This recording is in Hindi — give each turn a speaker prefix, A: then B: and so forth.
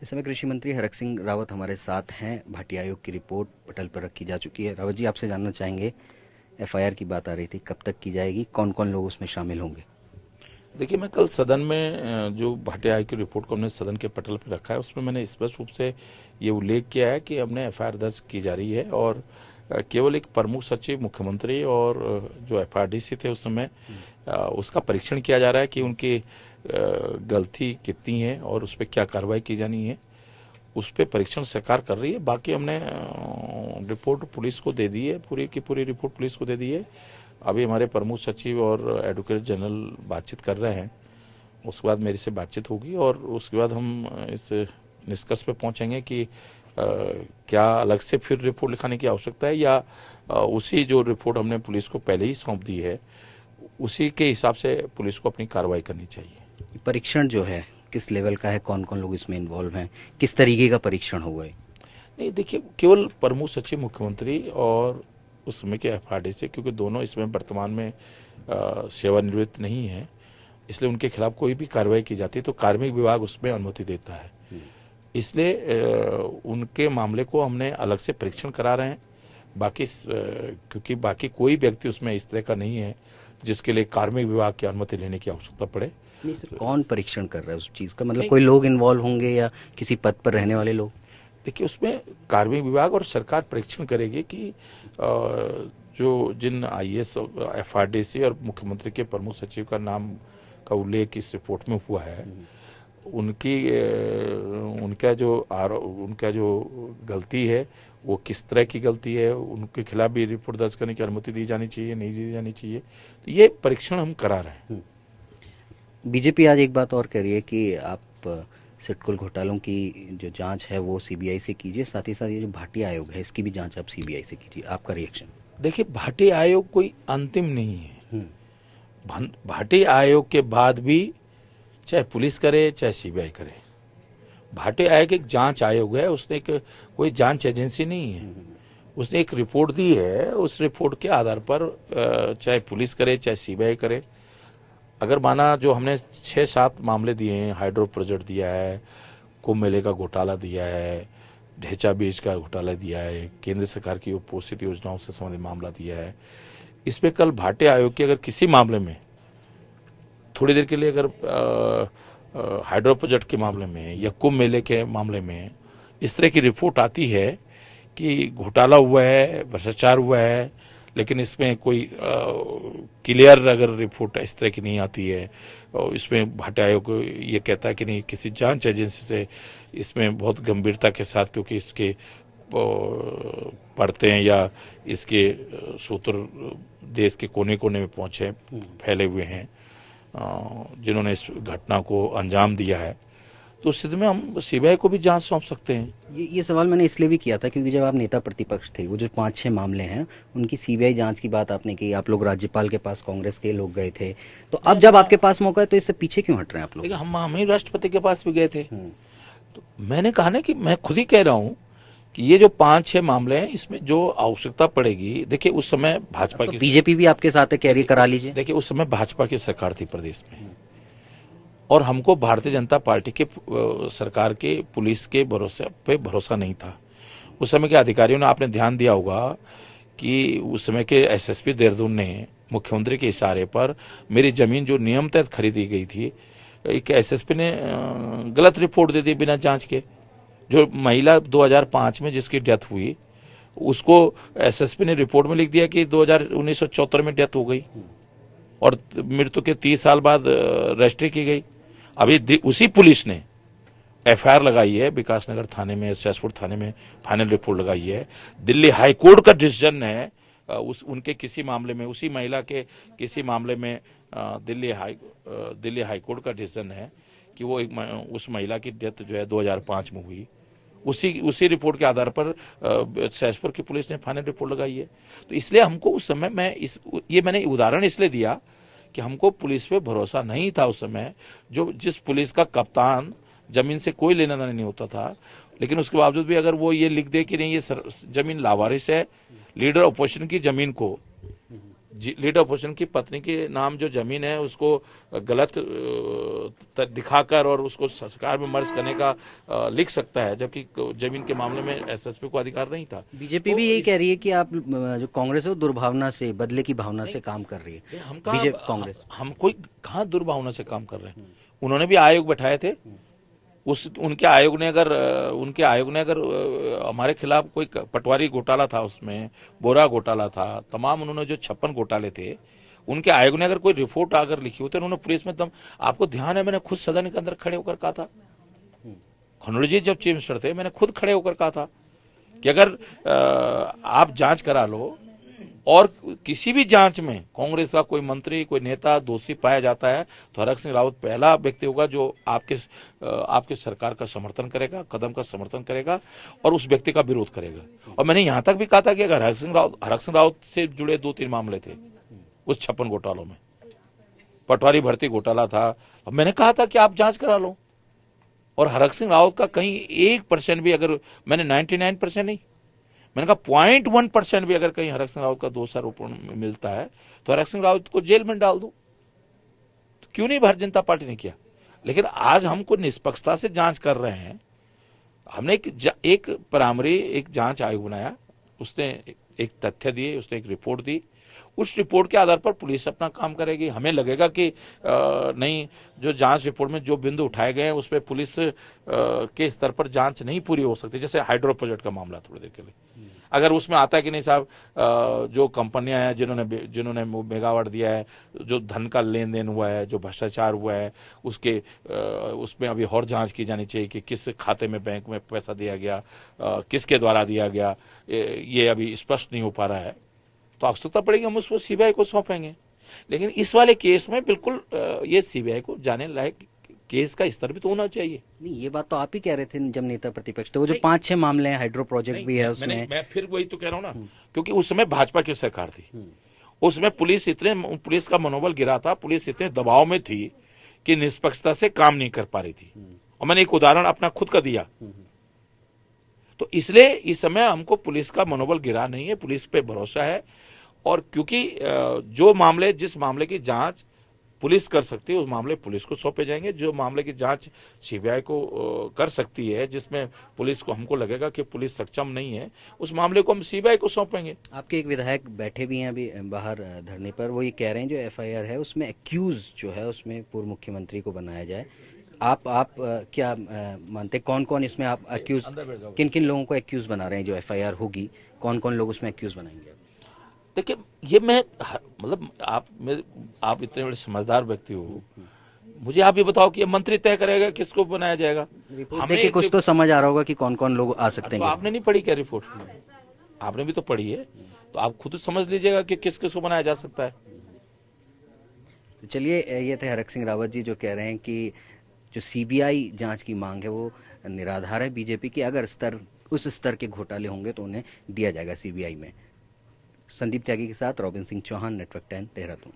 A: इस समय कृषि मंत्री हरक सिंह रावत हमारे साथ हैं। भाटी आयोग की रिपोर्ट पटल पर रखी जा चुकी है। रावत जी, आपसे जानना चाहेंगे, एफआईआर की बात आ रही थी, कब तक की जाएगी, कौन कौन लोग उसमें शामिल होंगे?
B: देखिए, मैं कल सदन में जो भाटी आयोग की रिपोर्ट को हमने सदन के पटल पर रखा है, उसमें मैंने स्पष्ट रूप से ये उल्लेख किया है कि हमने एफआईआर दर्ज की जा रही है और केवल एक प्रमुख सचिव, मुख्यमंत्री और जो एफआरडीसी थे उस समय उसका परीक्षण किया जा रहा है कि उनकी गलती कितनी है और उस पर क्या कार्रवाई की जानी है। उस पर परीक्षण सरकार कर रही है। बाकी हमने रिपोर्ट पुलिस को दे दी है, पूरी की पूरी रिपोर्ट पुलिस को दे दी है। अभी हमारे प्रमुख सचिव और एडवोकेट जनरल बातचीत कर रहे हैं, उसके बाद मेरी से बातचीत होगी और उसके बाद हम इस निष्कर्ष पे पहुंचेंगे कि क्या अलग से फिर रिपोर्ट लिखाने की आवश्यकता है या उसी जो रिपोर्ट हमने पुलिस को पहले ही सौंप दी है उसी के हिसाब से पुलिस को अपनी कार्रवाई करनी चाहिए।
A: परीक्षण जो है किस लेवल का है, कौन कौन लोग इसमें इन्वॉल्व हैं, किस तरीके का परीक्षण होगा ये?
B: नहीं, देखिए, केवल प्रमुख सचिव, मुख्यमंत्री और उस समय के एफआरडीसी, क्योंकि दोनों इसमें वर्तमान में सेवानिवृत्त नहीं है, इसलिए उनके खिलाफ कोई भी कार्रवाई की जाती है तो कार्मिक विभाग उसमें अनुमति देता है। इसलिए उनके मामले को हमने अलग से परीक्षण करा रहे हैं। बाकी क्योंकि बाकी कोई व्यक्ति उसमें इस तरह का नहीं है जिसके लिए कार्मिक विभाग की अनुमति लेने की आवश्यकता पड़े।
A: नहीं सर, कौन परीक्षण कर रहा है उस चीज़ का? मतलब कोई लोग इन्वॉल्व होंगे या किसी पद पर रहने वाले लोग?
B: देखिए, उसमें कार्मिक विभाग और सरकार परीक्षण करेगी कि जो जिन आईएएस, एफआरडीसी और मुख्यमंत्री के प्रमुख सचिव का नाम का उल्लेख इस रिपोर्ट में हुआ है, उनका जो गलती है वो किस तरह की गलती है, उनके खिलाफ भी रिपोर्ट दर्ज करने की अनुमति दी जानी चाहिए, नहीं दी जानी चाहिए, तो ये परीक्षण हम करा रहे हैं।
A: बीजेपी आज एक बात और कह रही है कि आप सिटकुल घोटालों की जो जांच है वो सीबीआई से कीजिए, साथ ही साथ ये जो भाटी आयोग है इसकी भी जांच आप सीबीआई से कीजिए। आपका रिएक्शन?
B: देखिए, भाटी आयोग कोई अंतिम नहीं है। भाटी आयोग के बाद भी चाहे पुलिस करे चाहे सीबीआई करे, भाटी आयोग एक जांच आयोग है, उसने एक कोई जांच एजेंसी नहीं है। उसने एक रिपोर्ट दी है, उस रिपोर्ट के आधार पर चाहे पुलिस करे चाहे सीबीआई करे, अगर माना जो हमने 6-7 मामले दिए हैं, हाइड्रो प्रोजेक्ट दिया है, कुंभ मेले का घोटाला दिया है, ढेंचा बीज का घोटाला दिया है, केंद्र सरकार की पोषित योजनाओं से संबंधित मामला दिया है, इसमें कल भाटी आयोग के अगर किसी मामले में थोड़ी देर के लिए अगर हाइड्रो प्रोजेक्ट के मामले में या कुंभ मेले के मामले में इस तरह की रिपोर्ट आती है कि घोटाला हुआ है, भ्रष्टाचार हुआ है, लेकिन इसमें कोई क्लियर अगर रिपोर्ट इस तरह की नहीं आती है और इसमें भाटी आयोग ये कहता है कि नहीं, किसी जांच एजेंसी से इसमें बहुत गंभीरता के साथ, क्योंकि इसके पढ़ते हैं या इसके सूत्र देश के कोने कोने में पहुंचे फैले हुए हैं जिन्होंने इस घटना को अंजाम दिया है, तो उस स्थिति में हम सीबीआई को भी जांच सौंप सकते हैं।
A: ये सवाल मैंने इसलिए भी किया था क्योंकि जब आप नेता प्रतिपक्ष थे, वो जो 5-6 मामले हैं उनकी सीबीआई जांच की बात आपने की, आप लोग राज्यपाल के पास कांग्रेस के लोग गए थे, तो अब जब आपके पास मौका है तो इससे पीछे क्यों हट रहे हैं आप लोग?
B: हम ही राष्ट्रपति के पास भी गए थे। तो मैंने कहा ना कि मैं खुद ही कह रहा हूँ कि ये जो 5-6 मामले हैं इसमें जो आवश्यकता पड़ेगी, देखिए उस समय भाजपा की,
A: बीजेपी भी आपके साथ है, कैरी करा लीजिए।
B: देखिए उस समय भाजपा की सरकार थी प्रदेश में और हमको भारतीय जनता पार्टी के सरकार के पुलिस के भरोसा नहीं था। उस समय के अधिकारियों ने, आपने ध्यान दिया होगा कि उस समय के एसएसपी देहरादून ने मुख्यमंत्री के इशारे पर मेरी जमीन जो नियम तहत खरीदी गई थी, एक एसएसपी ने गलत रिपोर्ट दे दी बिना जांच के। जो महिला 2005 में जिसकी डेथ हुई उसको एसएसपी ने रिपोर्ट में लिख दिया कि 1974 में डेथ हो गई और मृत्यु के 30 साल बाद रजिस्ट्री की गई। अभी उसी पुलिस ने एफआईआर लगाई है, विकासनगर थाने में, सहसपुर थाने में फाइनल रिपोर्ट लगाई है। दिल्ली हाईकोर्ट का डिसीजन है उनके किसी मामले में, उसी महिला के किसी मामले में दिल्ली हाईकोर्ट का डिसीजन है कि वो उस महिला की डेथ जो है 2005 में हुई। उसी रिपोर्ट के आधार पर सहसपुर की पुलिस ने फाइनल रिपोर्ट लगाई है। तो इसलिए हमको उस समय मैंने उदाहरण इसलिए दिया कि हमको पुलिस पे भरोसा नहीं था उस समय। जिस पुलिस का कप्तान जमीन से कोई लेना देना नहीं होता था, लेकिन उसके बावजूद भी अगर वो ये लिख दे कि नहीं, ये जमीन लावारिस है, लीडर अपोजिशन की जमीन को लीडर ऑपोजिशन की पत्नी के नाम जो जमीन है उसको गलत दिखाकर और उसको सरकार में मर्ज करने का लिख सकता है, जबकि जमीन के मामले में एसएसपी को अधिकार नहीं था।
A: बीजेपी
B: तो
A: भी यही कह रही है कि आप जो कांग्रेस है वो दुर्भावना से, बदले की भावना से काम कर रही है।
B: हम
A: बीजेपी
B: कहा
A: कांग्रेस
B: हम कोई कहाँ दुर्भावना से काम कर रहे हैं। उन्होंने भी आयोग बैठाए थे, उनके आयोग ने अगर हमारे खिलाफ कोई पटवारी घोटाला था, उसमें बोरा घोटाला था, तमाम उन्होंने जो 56 घोटाले थे, उनके आयोग ने अगर कोई रिपोर्ट आकर लिखी होती, उन्होंने पुलिस में आपको ध्यान है, मैंने खुद सदन के अंदर खड़े होकर कहा था, खनोड़ी जी जब चीफ मिनिस्टर थे, मैंने खुद खड़े होकर कहा था कि अगर आप जांच करा लो और किसी भी जांच में कांग्रेस का कोई मंत्री, कोई नेता दोषी पाया जाता है तो हरक सिंह रावत पहला व्यक्ति होगा जो आपके सरकार का समर्थन करेगा, कदम का समर्थन करेगा और उस व्यक्ति का विरोध करेगा। और मैंने यहां तक भी कहा था कि अगर हरक सिंह रावत से जुड़े 2-3 मामले थे उस 56 घोटालों में, पटवारी भर्ती घोटाला था, और मैंने कहा था कि आप जांच करा लो। और हरक सिंह रावत का कहीं 1% भी, अगर मैंने 99% नहीं, मैंने कहा 0.1% भी अगर कहीं हरक सिंह रावत का दोषारोपण मिलता है तो हरक सिंह रावत को जेल में डाल दो। तो क्यों नहीं भारतीय जनता पार्टी ने किया? लेकिन आज हमको निष्पक्षता से जांच कर रहे हैं। हमने एक प्राइमरी एक जांच आयोग बनाया, उसने एक तथ्य दिए, उसने एक रिपोर्ट दी, उस रिपोर्ट के आधार पर पुलिस अपना काम करेगी। हमें लगेगा कि नहीं, जो जांच रिपोर्ट में जो बिंदु उठाए गए हैं उस पर पुलिस के स्तर पर जांच नहीं पूरी हो सकती। जैसे हाइड्रो प्रोजेक्ट का मामला, थोड़ी देर के लिए अगर उसमें आता है कि नहीं साहब, जो कंपनियां हैं जिन्होंने मेगावाट दिया है, जो धन का लेन देन हुआ है, जो भ्रष्टाचार हुआ है, उसमें अभी और जांच की जानी चाहिए कि किस खाते में बैंक में पैसा दिया गया, किसके द्वारा दिया गया, ये अभी स्पष्ट नहीं हो पा रहा है, तो आवश्यकता पड़ेगी हम उसको सीबीआई को सौंपेंगे। लेकिन इस वाले केस में बिल्कुल ये सीबीआई को जाने लायक केस का स्तर भी तो होना चाहिए।
A: नहीं, ये बात तो आप ही कह रहे थे जब नेता प्रतिपक्ष थे। वो जो 5-6 मामले हैं, हाइड्रो प्रोजेक्ट भी है उसमें।
B: मैं फिर वही तो कह रहा हूँ ना, क्योंकि उस समय भाजपा की सरकार थी, उसमें पुलिस का मनोबल गिरा था, पुलिस इतने दबाव में थी कि निष्पक्षता से काम नहीं कर पा रही थी। और मैंने एक उदाहरण अपना खुद का दिया। तो इसलिए इस समय हमको पुलिस का मनोबल गिरा नहीं है, पुलिस पे भरोसा है। और क्योंकि जिस मामले की जांच पुलिस कर सकती है उस मामले पुलिस को सौंपे जाएंगे, जो मामले की जांच सीबीआई को कर सकती है, जिसमें पुलिस को हमको लगेगा कि पुलिस सक्षम नहीं है, उस मामले को हम सीबीआई को सौंपेंगे।
A: आपके एक विधायक बैठे भी हैं अभी बाहर धरने पर, वो ये कह रहे हैं जो एफआईआर है उसमें एक्यूज जो है उसमें पूर्व मुख्यमंत्री को बनाया जाए। आप क्या मानते, कौन कौन इसमें आप एक्यूज, किन किन लोगों को एक्यूज बना रहे हैं? जो एफआईआर होगी कौन कौन लोग उसमें एक्यूज बनाएंगे?
B: देखिए, ये मतलब आप इतने बड़े समझदार व्यक्ति हो, मुझे आप ये बताओ कि ये मंत्री तय करेगा किसको बनाया जाएगा?
A: रिपोर्ट देख के कुछ तो समझ आ रहा होगा कि कौन कौन लोग आ सकते
B: तो
A: हैं।
B: आपने नहीं पढ़ी क्या रिपोर्ट? आपने भी तो पढ़ी है, तो आप खुद समझ लीजिएगा कि किस किस को बनाया जा सकता है।
A: तो चलिए, ये थे हरक सिंह रावत जी जो कह रहे हैं कि जो सीबीआई जांच की मांग है वो निराधार है बीजेपी की। अगर उस स्तर के घोटाले होंगे तो उन्हें दिया जाएगा सीबीआई में। संदीप त्यागी के साथ रॉबिन सिंह चौहान, नेटवर्क 10, देहरादून।